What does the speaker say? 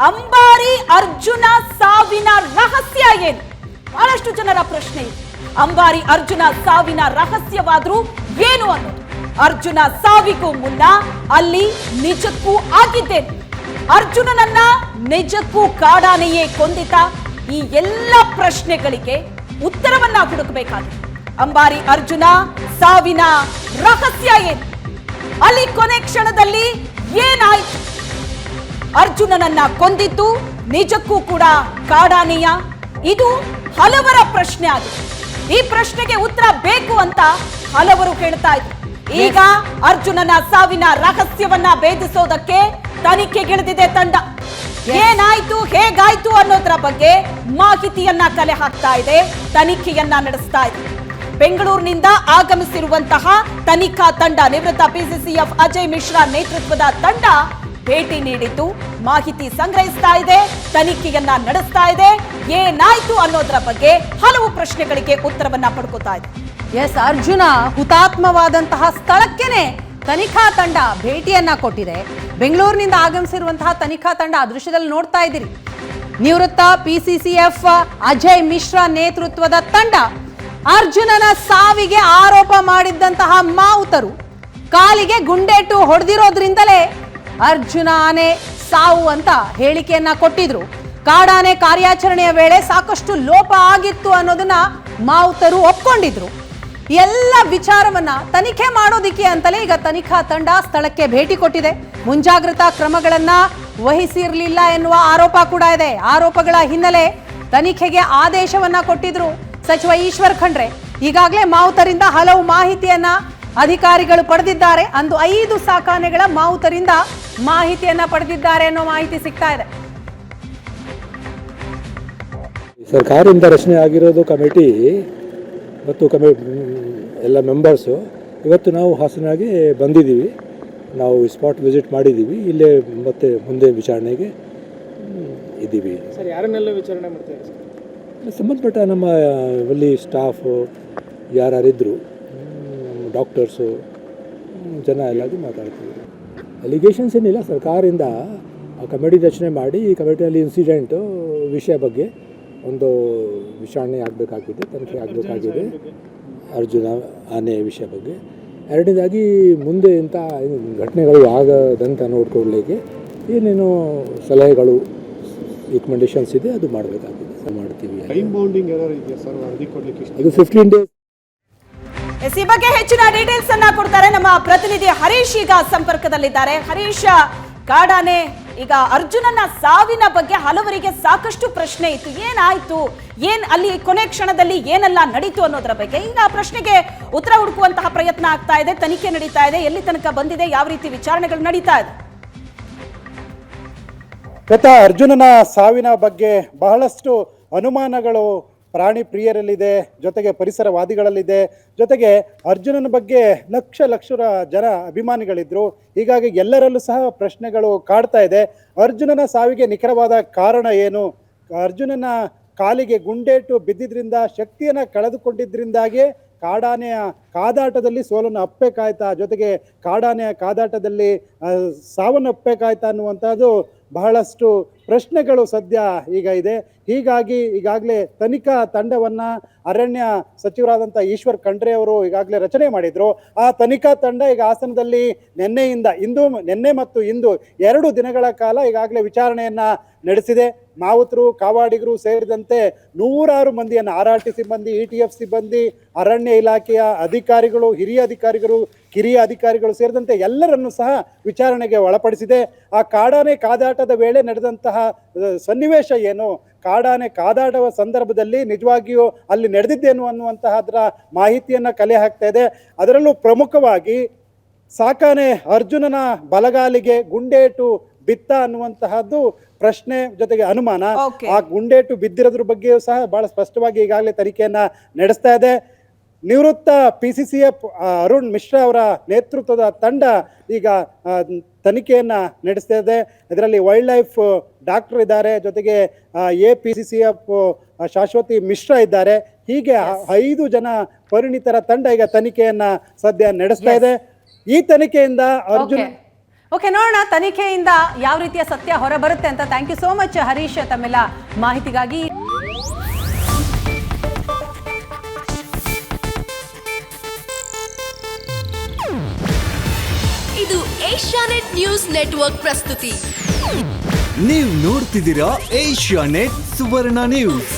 ಅಂಬಾರಿ ಅರ್ಜುನ ಸಾವಿನ ರಹಸ್ಯ ಏನು? ಬಹಳಷ್ಟು ಜನರ ಪ್ರಶ್ನೆ ಇದೆ. ಅಂಬಾರಿ ಅರ್ಜುನ ಸಾವಿನ ರಹಸ್ಯವಾದ್ರೂ ಏನು ಅನ್ನೋದು. ಅರ್ಜುನ ಸಾವಿಗೂ ಮುನ್ನ ಅಲ್ಲಿ ನಿಜಕ್ಕೂ ಆಗಿದ್ದೇನೆ? ಅರ್ಜುನನನ್ನ ನಿಜಕ್ಕೂ ಕಾಡಾನೆಯೇ ಕೊಂದಿತ? ಈ ಎಲ್ಲ ಪ್ರಶ್ನೆಗಳಿಗೆ ಉತ್ತರವನ್ನ ಹುಡುಕಬೇಕಾಗಿದೆ. ಅಂಬಾರಿ ಅರ್ಜುನ ಸಾವಿನ ರಹಸ್ಯ ಏನು? ಅಲ್ಲಿ ಕೊನೆ ಕ್ಷಣದಲ್ಲಿ ಏನಾಯ್ತು? ಅರ್ಜುನನನ್ನ ಕೊಂದಿದ್ದು ನಿಜಕ್ಕೂ ಕೂಡ ಕಾಡಾನೆಯ? ಇದು ಹಲವರ ಪ್ರಶ್ನೆ ಆಗಿದೆ. ಈ ಪ್ರಶ್ನೆಗೆ ಉತ್ತರ ಬೇಕು ಅಂತ ಹಲವರು ಹೇಳ್ತಾ ಇದ್ರು. ಈಗ ಅರ್ಜುನನ ಸಾವಿನ ರಹಸ್ಯವನ್ನ ಭೇದಿಸೋದಕ್ಕೆ ತನಿಖೆಗಿಳಿದಿದೆ ತಂಡ. ಏನಾಯ್ತು, ಹೇಗಾಯ್ತು ಅನ್ನೋದ್ರ ಬಗ್ಗೆ ಮಾಹಿತಿಯನ್ನ ಕಲೆ ಹಾಕ್ತಾ ಇದೆ, ತನಿಖೆಯನ್ನ ನಡೆಸ್ತಾ ಇದೆ. ಬೆಂಗಳೂರಿನಿಂದ ಆಗಮಿಸಿರುವಂತಹ ತನಿಖಾ ತಂಡ, ನಿವೃತ್ತ ಪಿಸಿಸಿಎಫ್ ಅಜಯ್ ಮಿಶ್ರಾ ನೇತೃತ್ವದ ತಂಡ ಭೇಟಿ ನೀಡಿದ್ದು ಮಾಹಿತಿ ಸಂಗ್ರಹಿಸ್ತಾ ಇದೆ, ತನಿಖೆಯನ್ನ ನಡೆಸ್ತಾ ಇದೆ. ಏನಾಯ್ತು ಅನ್ನೋದ್ರ ಬಗ್ಗೆ ಹಲವು ಪ್ರಶ್ನೆಗಳಿಗೆ ಉತ್ತರವನ್ನ ಪಡ್ಕೋತಾ ಇದೆ. ಎಸ್, ಅರ್ಜುನ ಹುತಾತ್ಮವಾದಂತಹ ಸ್ಥಳಕ್ಕೇನೆ ತನಿಖಾ ತಂಡ ಭೇಟಿಯನ್ನ ಕೊಟ್ಟಿದೆ. ಬೆಂಗಳೂರಿನಿಂದ ಆಗಮಿಸಿರುವಂತಹ ತನಿಖಾ ತಂಡ ಆ ದೃಶ್ಯದಲ್ಲಿ ನೋಡ್ತಾ ಇದ್ದೀರಿ. ನಿವೃತ್ತ ಪಿಸಿಸಿಎಫ್ ಅಜಯ್ ಮಿಶ್ರಾ ನೇತೃತ್ವದ ತಂಡ ಅರ್ಜುನನ ಸಾವಿಗೆ ಆರೋಪ ಮಾಡಿದ್ದಂತಹ ಮಾವುತರು ಕಾಲಿಗೆ ಗುಂಡೇಟು ಹೊಡೆದಿರೋದ್ರಿಂದಲೇ ಅರ್ಜುನ ಆನೆ ಸಾವು ಅಂತ ಹೇಳಿಕೆಯನ್ನ ಕೊಟ್ಟಿದ್ರು. ಕಾಡಾನೆ ಕಾರ್ಯಾಚರಣೆಯ ವೇಳೆ ಸಾಕಷ್ಟು ಲೋಪ ಆಗಿತ್ತು ಅನ್ನೋದನ್ನ ಮಾವುತರು ಒಪ್ಕೊಂಡಿದ್ರು. ಎಲ್ಲ ವಿಚಾರವನ್ನ ತನಿಖೆ ಮಾಡೋದಿಕ್ಕೆ ಅಂತಲೇ ಈಗ ತನಿಖಾ ತಂಡ ಸ್ಥಳಕ್ಕೆ ಭೇಟಿ ಕೊಟ್ಟಿದೆ. ಮುಂಜಾಗ್ರತಾ ಕ್ರಮಗಳನ್ನ ವಹಿಸಿರಲಿಲ್ಲ ಎನ್ನುವ ಆರೋಪ ಕೂಡ ಇದೆ. ಆರೋಪಗಳ ಹಿನ್ನೆಲೆ ತನಿಖೆಗೆ ಆದೇಶವನ್ನ ಕೊಟ್ಟಿದ್ರು ಸಚಿವ ಈಶ್ವರ್ ಖಂಡ್ರೆ. ಈಗಾಗಲೇ ಮಾವುತರಿಂದ ಹಲವು ಮಾಹಿತಿಯನ್ನ ಅಧಿಕಾರಿಗಳು ಪಡೆದಿದ್ದಾರೆ. ಅಂದು 5 ಸಾಕಾನೆಗಳ ಮಾವುತರಿಂದ ಮಾಹಿತಿಯನ್ನ ಪಡೆದಿದ್ದಾರೆ ಅನ್ನೋ ಮಾಹಿತಿ ಸಿಗ್ತಾ ಇದೆ. ಸರ್ಕಾರದಿಂದ ರಚನೆ ಆಗಿರೋದು ಕಮಿಟಿ ಮತ್ತು ಎಲ್ಲ ಮೆಂಬರ್ಸು ಇವತ್ತು ನಾವು ಹಾಸನಾಗೆ ಬಂದಿದ್ದೀವಿ. ನಾವು ಸ್ಪಾಟ್ ವಿಸಿಟ್ ಮಾಡಿದ್ದೀವಿ. ಇಲ್ಲೇ ಮತ್ತೆ ಮುಂದೆ ವಿಚಾರಣೆಗೆ ಇದ್ದೀವಿ. ಸರ್, ಯಾರನ್ನೆಲ್ಲ ವಿಚಾರಣೆ ಮಾಡ್ತೀವಿ? ಸಂಬಂಧಪಟ್ಟ ನಮ್ಮ ಅಲ್ಲಿ ಸ್ಟಾಫು ಯಾರಿದ್ದರು, ಡಾಕ್ಟರ್ಸು, ಜನ ಎಲ್ಲರೂ ಮಾತಾಡ್ತೀವಿ. ಅಲಿಗೇಷನ್ಸ್ ಏನಿಲ್ಲ. ಸರ್ಕಾರದಿಂದ ಕಮಿಟಿ ರಚನೆ ಮಾಡಿ ಈ ಕಮಿಟಿಯಲ್ಲಿ ಇನ್ಸಿಡೆಂಟು ವಿಷಯ ಬಗ್ಗೆ ಒಂದು ವಿಚಾರಣೆ ಆಗಬೇಕಾಗಿದೆ, ತನಿಖೆ ಆಗಬೇಕಾಗಿದೆ. ಅರ್ಜುನ ಆನೆ ವಿಷಯ ಬಗ್ಗೆ. ಎರಡನೇದಾಗಿ ಮುಂದೆ ಇಂಥ ಘಟನೆಗಳು ಆಗದಂತ ನೋಡ್ಕೊಳ್ಳಿಕ್ಕೆ ಏನೇನೋ ಸಲಹೆಗಳು, ರಿಕಮೆಂಡೇಷನ್ಸ್ ಇದೆ, ಅದು ಮಾಡಬೇಕಾಗಿದೆ. ಮಾಡ್ತೀವಿ. ಅದು 15 days. ಈ ಬಗ್ಗೆ ಹೆಚ್ಚಿನ ಡೀಟೇಲ್ಸ್ ಅನ್ನ ಕೊಡ್ತಾರೆ ನಮ್ಮ ಪ್ರತಿನಿಧಿ ಹರೀಶ್. ಈಗ ಸಂಪರ್ಕದಲ್ಲಿದ್ದಾರೆ. ಹರೀಶ್, ಕಾಡಾನೆ ಈಗ ಅರ್ಜುನನ ಸಾವಿನ ಬಗ್ಗೆ ಹಲವರಿಗೆ ಸಾಕಷ್ಟು ಪ್ರಶ್ನೆ ಇತ್ತು. ಏನಾಯ್ತು, ಅಲ್ಲಿ ಕೊನೆ ಕ್ಷಣದಲ್ಲಿ ಏನೆಲ್ಲ ನಡೀತು ಅನ್ನೋದ್ರ ಬಗ್ಗೆ ಈಗ ಆ ಪ್ರಶ್ನೆಗೆ ಉತ್ತರ ಹುಡುಕುವಂತಹ ಪ್ರಯತ್ನ ಆಗ್ತಾ ಇದೆ. ತನಿಖೆ ನಡೀತಾ ಇದೆ. ಎಲ್ಲಿ ತನಕ ಬಂದಿದೆ, ಯಾವ ರೀತಿ ವಿಚಾರಣೆಗಳು ನಡೀತಾ ಇದೆ? ಅರ್ಜುನನ ಸಾವಿನ ಬಗ್ಗೆ ಬಹಳಷ್ಟು ಅನುಮಾನಗಳು ಪ್ರಾಣಿ ಪ್ರಿಯರಲ್ಲಿದೆ, ಜೊತೆಗೆ ಪರಿಸರವಾದಿಗಳಲ್ಲಿದೆ, ಜೊತೆಗೆ ಅರ್ಜುನನ ಬಗ್ಗೆ ಲಕ್ಷ ಜನ ಅಭಿಮಾನಿಗಳಿದ್ರು. ಹೀಗಾಗಿ ಎಲ್ಲರಲ್ಲೂ ಸಹ ಪ್ರಶ್ನೆಗಳು ಕಾಡ್ತಾ ಇದೆ. ಅರ್ಜುನನ ಸಾವಿಗೆ ನಿಖರವಾದ ಕಾರಣ ಏನು? ಅರ್ಜುನನ ಕಾಲಿಗೆ ಗುಂಡೇಟು ಬಿದ್ದಿದ್ರಿಂದ, ಶಕ್ತಿಯನ್ನು ಕಳೆದುಕೊಂಡಿದ್ದರಿಂದಾಗಿ ಕಾಡಾನೆಯ ಕಾದಾಟದಲ್ಲಿ ಸೋಲನ್ನು ಅಪ್ಪಬೇಕಾಯ್ತಾ, ಜೊತೆಗೆ ಕಾಡಾನೆಯ ಕಾದಾಟದಲ್ಲಿ ಸಾವನ್ನು ಅಪ್ಪಬೇಕಾಯ್ತಾ ಅನ್ನುವಂಥದ್ದು ಬಹಳಷ್ಟು ಪ್ರಶ್ನೆಗಳು ಸದ್ಯ ಈಗ ಇದೆ. ಹೀಗಾಗಿ ಈಗಾಗಲೇ ತನಿಖಾ ತಂಡವನ್ನು ಅರಣ್ಯ ಸಚಿವರಾದಂಥ ಈಶ್ವರ್ ಖಂಡ್ರೆ ಅವರು ಈಗಾಗಲೇ ರಚನೆ ಮಾಡಿದರು. ಆ ತನಿಖಾ ತಂಡ ಈಗ ಹಾಸನದಲ್ಲಿ ನಿನ್ನೆ ಮತ್ತು ಇಂದು 2 ದಿನಗಳ ಕಾಲ ಈಗಾಗಲೇ ವಿಚಾರಣೆಯನ್ನು ನಡೆಸಿದೆ. ಮಾವುತರು, ಕಾವಾಡಿಗರು ಸೇರಿದಂತೆ 100 ಮಂದಿಯನ್ನು, RRT ಸಿಬ್ಬಂದಿ, ETF ಸಿಬ್ಬಂದಿ, ಅರಣ್ಯ ಇಲಾಖೆಯ ಅಧಿಕಾರಿಗಳು, ಹಿರಿಯ ಅಧಿಕಾರಿಗಳು, ಕಿರಿಯ ಅಧಿಕಾರಿಗಳು ಸೇರಿದಂತೆ ಎಲ್ಲರನ್ನು ಸಹ ವಿಚಾರಣೆಗೆ ಒಳಪಡಿಸಿದೆ. ಆ ಕಾಡಾನೆ ಕಾದಾಟದ ವೇಳೆ ನಡೆದಂತಹ ಸನ್ನಿವೇಶ ಏನು, ಕಾಡಾನೆ ಕಾದಾಟದ ಸಂದರ್ಭದಲ್ಲಿ ನಿಜವಾಗಿಯೂ ಅಲ್ಲಿ ನಡೆದಿದ್ದೇನು ಅನ್ನುವಂತಹ ಅದರ ಮಾಹಿತಿಯನ್ನು ಕಲೆ ಹಾಕ್ತಾ ಇದೆ. ಅದರಲ್ಲೂ ಪ್ರಮುಖವಾಗಿ ಸಾಕಾನೆ ಅರ್ಜುನನ ಬಲಗಾಲಿಗೆ ಗುಂಡೇಟು ಬಿತ್ತ ಅನ್ನುವಂತಹದ್ದು ಪ್ರಶ್ನೆ, ಜೊತೆಗೆ ಅನುಮಾನ. ಆ ಗುಂಡೇಟು ಬಿದ್ದಿರೋದ್ರ ಬಗ್ಗೆಯೂ ಸಹ ಬಹಳ ಸ್ಪಷ್ಟವಾಗಿ ಈಗಾಗಲೇ ತನಿಖೆಯನ್ನ ನಡೆಸ್ತಾ ಇದೆ. ನಿವೃತ್ತ PCCF ಅರುಣ್ ಮಿಶ್ರಾ ಅವರ ನೇತೃತ್ವದ ತಂಡ ಈಗ ತನಿಖೆಯನ್ನ ನಡೆಸ್ತಾ ಇದೆ. ಇದರಲ್ಲಿ ವೈಲ್ಡ್ ಲೈಫ್ ಡಾಕ್ಟರ್ ಇದ್ದಾರೆ, ಜೊತೆಗೆ APCCF ಶಾಶ್ವತಿ ಮಿಶ್ರಾ ಇದ್ದಾರೆ. ಹೀಗೆ 5 ಜನ ಪರಿಣಿತರ ತಂಡ ಈಗ ತನಿಖೆಯನ್ನ ಸದ್ಯ ನಡೆಸ್ತಾ ಇದೆ. ಈ ತನಿಖೆಯಿಂದ ಓಕೆ, ನೋಡೋಣ ತನಿಖೆಯಿಂದ ಯಾವ ರೀತಿಯ ಸತ್ಯ ಹೊರ ಬರುತ್ತೆ ಅಂತ. Thank you so much Harish ತಮ್ಮೆಲ್ಲ ಮಾಹಿತಿಗಾಗಿ. ಇದು ಏಷ್ಯಾನೆಟ್ ನ್ಯೂಸ್ ನೆಟ್ವರ್ಕ್ ಪ್ರಸ್ತುತಿ. ನೀವು ನೋಡ್ತಿದ್ದೀರಾ ಏಷ್ಯಾನೆಟ್ ಸುವರ್ಣ ನ್ಯೂಸ್.